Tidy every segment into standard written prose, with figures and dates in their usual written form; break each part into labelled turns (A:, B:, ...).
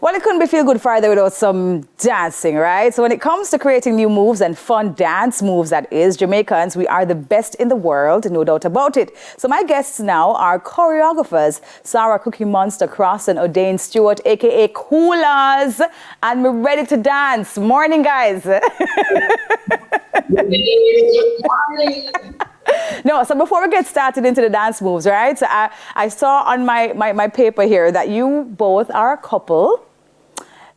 A: Well, it couldn't be Feel Good Friday without some dancing, right? So when it comes to creating new moves and fun dance moves, that is, Jamaicans, we are the best in the world, no doubt about it. So my guests now are choreographers, Sarah Cookie Monster Cross and O'Dane Stewart, aka Coolers, and we're ready to dance. Morning, guys. No, so before we get started into the dance moves, right? So I saw on my paper here that you both are a couple.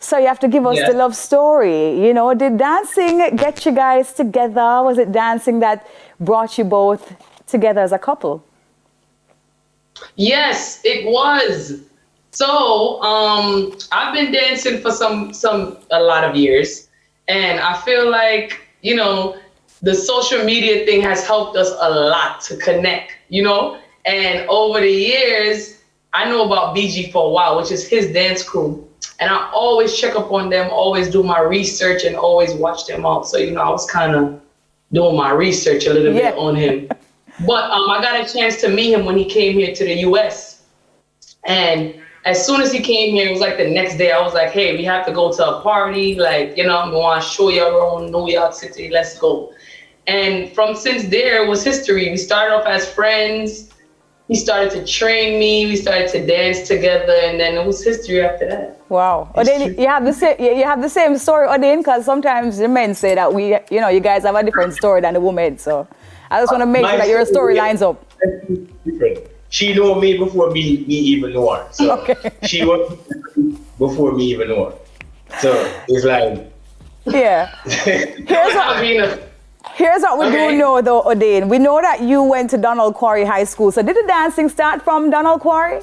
A: So you have to give us the love story. You know, did dancing get you guys together? Was it dancing that brought you both together as a couple?
B: Yes, it was. So I've been dancing for a lot of years, and I feel like, you know, the social media thing has helped us a lot to connect, you know? And over the years, I know about BG for a while, which is his dance crew. And I always check up on them, always do my research and always watch them out. So, you know, I was kind of doing my research a little bit on him. But I got a chance to meet him when he came here to the US. And as soon as he came here, it was like the next day, I was like, hey, we have to go to a party. Like, you know, we want to show you around New York City. Let's go. And since there, it was history. We started off as friends. He started to train me. We started to dance together, and then it was history after that.
A: Wow. Odin, you have the same story, Odin, because sometimes the men say that you guys have a different story than the women. So I just want to make sure that your story lines up.
C: Different. She knew me before me even know her. So she was before me even know her. So it's like
A: Here's what we do know, though, O'Dane. We know that you went to Donald Quarry High School. So did the dancing start from Donald Quarry?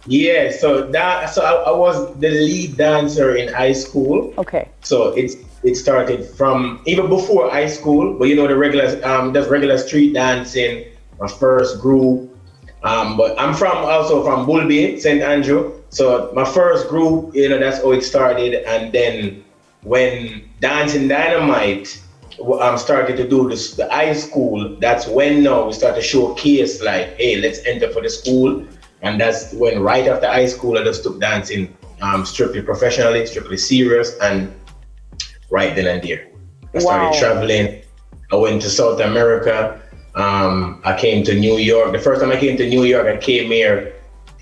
C: Yeah, so I was the lead dancer in high school.
A: Okay.
C: So it started from even before high school, but you know, the regular street dancing, my first group. But I'm also from Bull Bay, St. Andrew. So my first group, you know, that's how it started. And then when Dancing Dynamite started to do the high school, that's when now we start to showcase like, hey, let's enter for the school. And that's when right after high school, I just took dancing strictly professionally, strictly serious, and right then and there. I started traveling. I went to South America. I came to New York. The first time I came to New York, I came here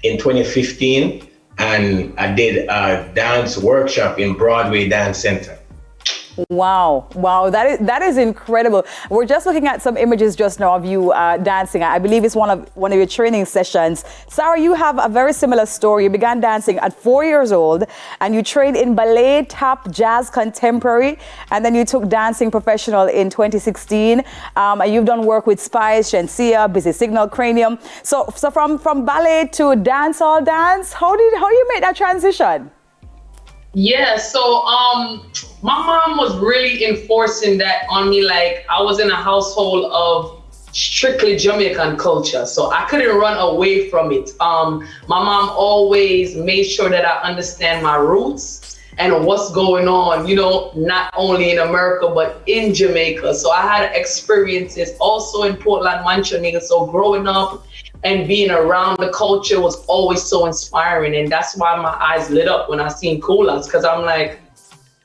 C: in 2015, and I did a dance workshop in Broadway Dance Center.
A: Wow, that is incredible. We're just looking at some images just now of you dancing. I believe it's one of your training sessions. Sarah, you have a very similar story. You began dancing at 4 years old, and you trained in ballet, tap, jazz, contemporary, and then you took dancing professional in 2016. And you've done work with Spice, Shensia, Busy Signal, Cranium. So from ballet to dancehall dance, how you make that transition?
B: Yeah, so my mom was really enforcing that on me. Like, I was in a household of strictly Jamaican culture, so I couldn't run away from it. My mom always made sure that I understand my roots and what's going on, you know, not only in America, but in Jamaica. So I had experiences also in Portland, Montreal. So growing up and being around the culture was always so inspiring. And that's why my eyes lit up when I seen Coolers, because I'm like,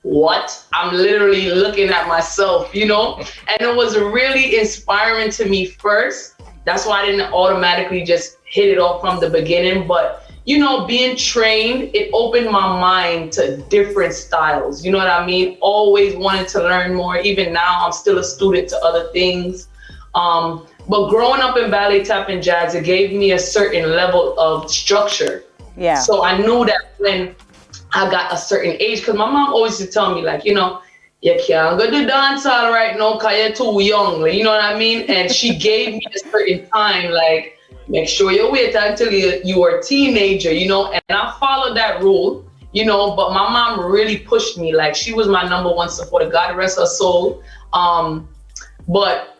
B: what? I'm literally looking at myself, you know? And it was really inspiring to me first. That's why I didn't automatically just hit it off from the beginning. But, you know, being trained, it opened my mind to different styles. You know what I mean? Always wanted to learn more. Even now, I'm still a student to other things. But growing up in ballet, tap, and jazz, it gave me a certain level of structure. Yeah. So I knew that when I got a certain age, because my mom always used to tell me, like, you know, you can't go do dancehall right now because you're too young. You know what I mean? And she gave me a certain time, like, make sure you wait until you were a teenager, you know? And I followed that rule, you know, but my mom really pushed me. Like, she was my number one supporter. God rest her soul. But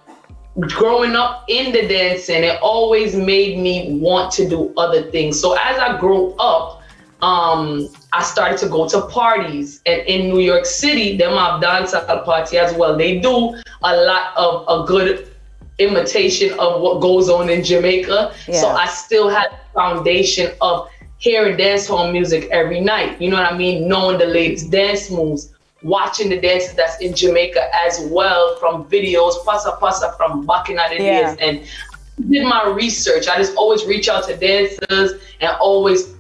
B: growing up in the dancing, it always made me want to do other things. So as I grew up, I started to go to parties, and in New York City, them have dancehall party as well. They do a lot of a good imitation of what goes on in Jamaica. Yeah. So I still had the foundation of hearing dancehall music every night. You know what I mean? Knowing the latest dance moves, watching the dances that's in Jamaica as well from videos, pasa pasa from back in the days, and did my research. I just always reach out to dancers and always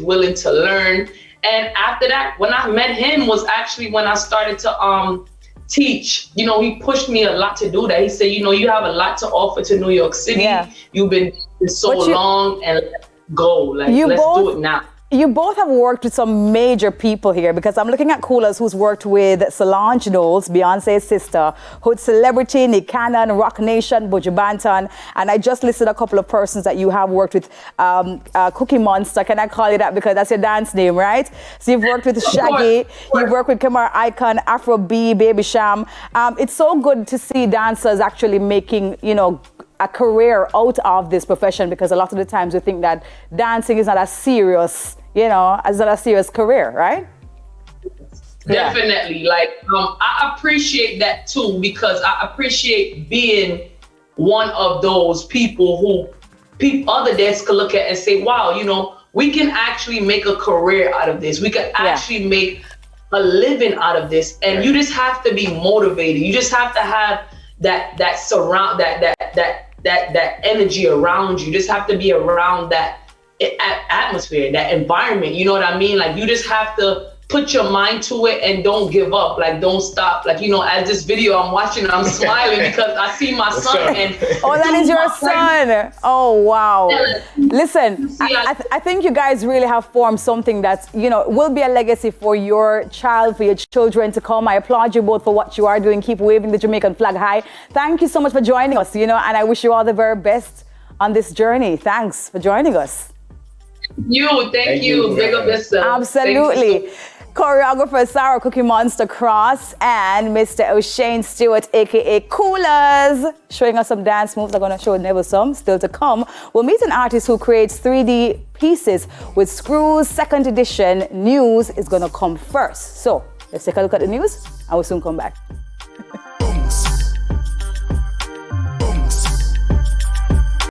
B: willing to learn. And after that, when I met him was actually when I started to teach. You know, he pushed me a lot to do that. He said, you know, you have a lot to offer to New York City. You've been so long, and let's go. Like, let's do it now.
A: You both have worked with some major people here, because I'm looking at Coolers, who's worked with Solange Knowles, Beyonce's sister, Hood Celebrity, Nick Cannon, Rock Nation, Buju Banton, and I just listed a couple of persons that you have worked with. Cookie Monster, can I call you that because that's your dance name, right? So you've worked with Shaggy, you've worked with Kamar Icon, Afro B, Baby Sham. It's so good to see dancers actually making, you know, a career out of this profession, because a lot of the times we think that dancing is not as serious, you know, as not a serious career, right?
B: Definitely. Like, I appreciate that too, because I appreciate being one of those people who other dancers could look at and say, wow, you know, we can actually make a career out of this. We can actually make a living out of this. And you just have to be motivated. You just have to have that energy around you. You just have to be around that atmosphere, that environment. You know what I mean? Like, you just have to put your mind to it and don't give up. Like, don't stop. Like, you know, as this video I'm watching, I'm smiling because I see my son. And
A: oh, that is your son. Oh, wow. Listen, I think you guys really have formed something that, you know, will be a legacy for your child, for your children to come. I applaud you both for what you are doing. Keep waving the Jamaican flag high. Thank you so much for joining us, you know, and I wish you all the very best on this journey. Thanks for joining us.
B: Thank you. Big up yourself.
A: Absolutely. Choreographer Sarah Cookie Monster Cross and Mr. O'Shane Stewart, aka Coolers, showing us some dance moves. I'm going to show Neville some still to come. We'll meet an artist who creates 3D pieces with screws. Second edition news is going to come first. So let's take a look at the news and we'll soon come back.